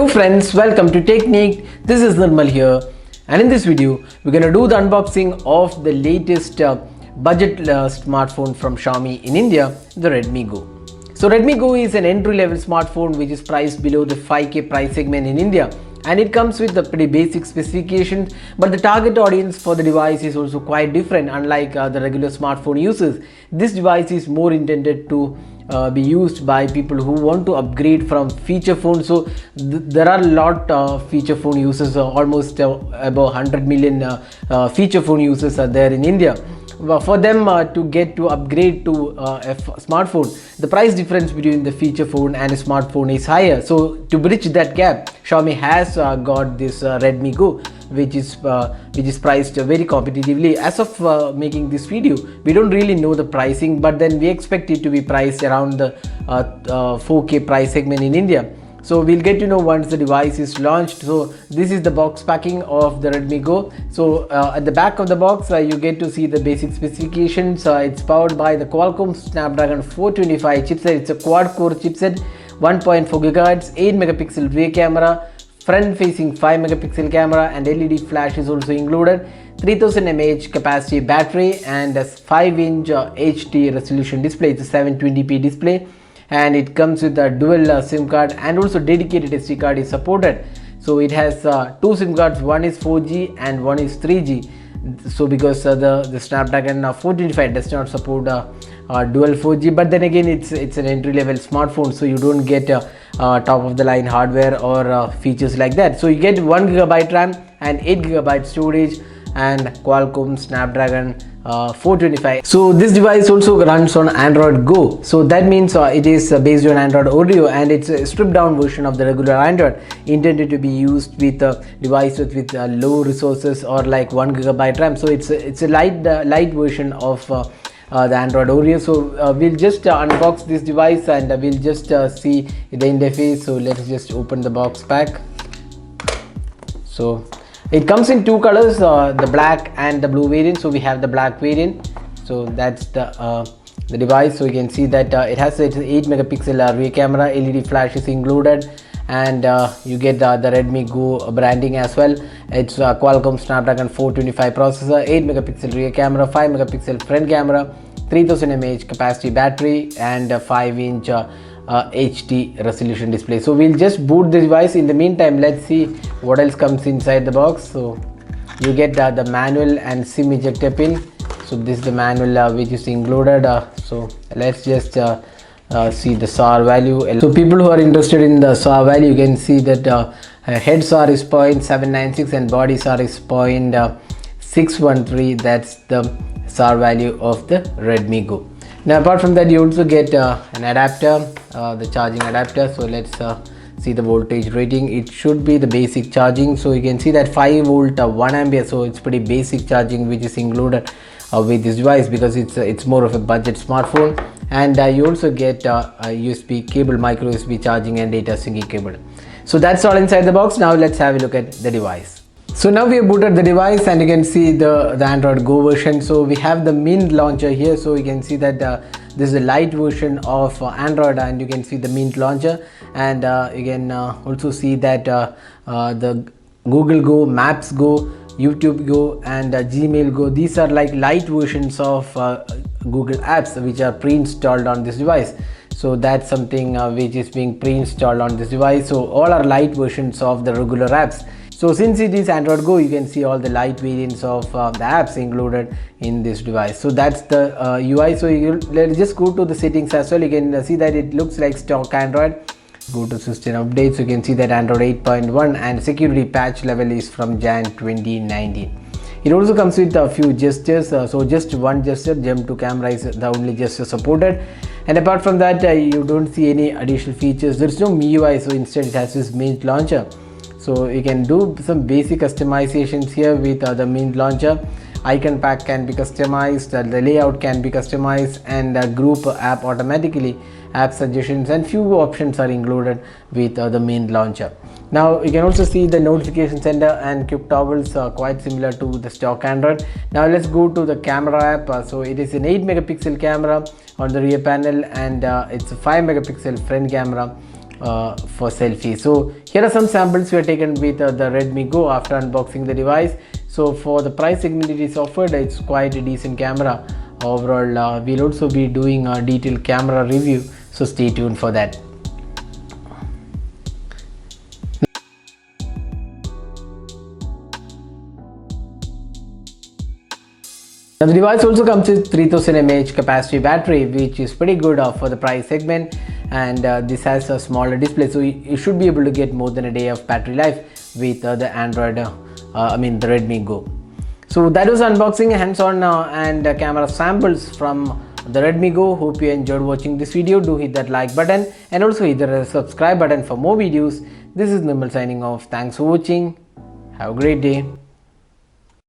Hello friends, welcome to Technique. This is Nirmal here, and in this video we're gonna do the unboxing of the latest budget smartphone from Xiaomi in India, the Redmi Go. So Redmi Go is an entry-level smartphone which is priced below the 5K price segment in India, and it comes with the pretty basic specifications, but the target audience for the device is also quite different. Unlike the regular smartphone users, this device is more intended to be used by people who want to upgrade from feature phones. So there are a lot of feature phone users, almost about 100 million feature phone users are there in India. For them to upgrade to a smartphone, the price difference between the feature phone and a smartphone is higher. So to bridge that gap, Xiaomi has got this Redmi Go, which is priced very competitively. As of making this video, we don't really know the pricing, but then we expect it to be priced around the 4K price segment in India. So we'll get to know once the device is launched. So this is the box packing of the Redmi Go. So at the back of the box you get to see the basic specifications. It's powered by the Qualcomm Snapdragon 425 chipset. It's a quad core chipset, 1.4 GHz, 8 megapixel rear camera, front facing 5 megapixel camera, and LED flash is also included, 3000 mAh capacity battery, and a 5-inch HD resolution display. It's a 720p display, and it comes with a dual SIM card, and also dedicated SD card is supported. So it has two SIM cards, one is 4G and one is 3G. So because the Snapdragon 425 does not support dual 4G, but then again it's an entry level smartphone, so you don't get top of the line hardware or features like that. So you get 1 GB RAM and 8 GB storage and Qualcomm Snapdragon 425. So this device also runs on Android Go. So that means it is based on Android Oreo, and it's a stripped down version of the regular Android, intended to be used with devices with low resources or like 1 GB RAM. So it's a light version of the Android Oreo. So we'll just unbox this device, and we'll just see the interface. So let's just open the box pack. So it comes in two colors, the black and the blue variant. So we have the black variant. So that's the device. So you can see that it has an 8 megapixel rear camera, LED flash is included, and you get the Redmi Go branding as well. It's Qualcomm Snapdragon 425 processor, 8 megapixel rear camera, 5 megapixel front camera, 3000 mAh capacity battery, and a 5-inch HD resolution display. So we'll just boot the device. In the meantime, let's see what else comes inside the box. So you get the manual and SIM ejector pin. So this is the manual which is included. So let's just see the SAR value. So people who are interested in the SAR value, you can see that head SAR is 0.796 and body SAR is 0.613. that's the SAR value of the Redmi Go. Now apart from that, you also get an adapter, the charging adapter. So let's see the voltage rating. It should be the basic charging. So you can see that 5 volt 1 ampere. So it's pretty basic charging which is included with this device, because it's more of a budget smartphone. And you also get a USB cable, micro USB charging and data syncing cable. So that's all inside the box. Now let's have a look at the device. So now we have booted the device, and you can see the Android Go version. So we have the Mint launcher here. So you can see that this is a light version of Android, and you can see the Mint launcher, and you can also see that the Google Go, Maps Go, YouTube Go, and Gmail Go, these are like light versions of Google apps which are pre-installed on this device. So that's something which is being pre-installed on this device. So all are light versions of the regular apps. So since it is Android Go, you can see all the light variants of the apps included in this device. So that's the UI. So let's just go to the settings as well. You can see that it looks like stock Android. Go to system updates. You can see that Android 8.1 and security patch level is from Jan 2019. It also comes with a few gestures. So just one gesture, jump to camera is the only gesture supported. And apart from that, you don't see any additional features. There's no MIUI, so instead it has this Mint launcher. So you can do some basic customizations here with the Mint launcher. Icon pack can be customized, the layout can be customized, and group app automatically, app suggestions, and few options are included with the Mint launcher. Now you can also see the notification center and quick toggles quite similar to the stock Android. Now let's go to the camera app. So it is an 8 megapixel camera on the rear panel, and it's a 5 megapixel front camera, for selfie. So here are some samples we have taken with the Redmi Go after unboxing the device. So for the price segment it is offered, it's quite a decent camera. Overall, we'll also be doing a detailed camera review, so stay tuned for that. Now the device also comes with 3000 mAh capacity battery, which is pretty good for the price segment, and this has a smaller display, so you should be able to get more than a day of battery life with the the Redmi Go. So that was unboxing, hands-on and camera samples from the Redmi Go. Hope you enjoyed watching this video. Do hit that like button and also hit the subscribe button for more videos. This is Nirmal signing off. Thanks for watching. Have a great day.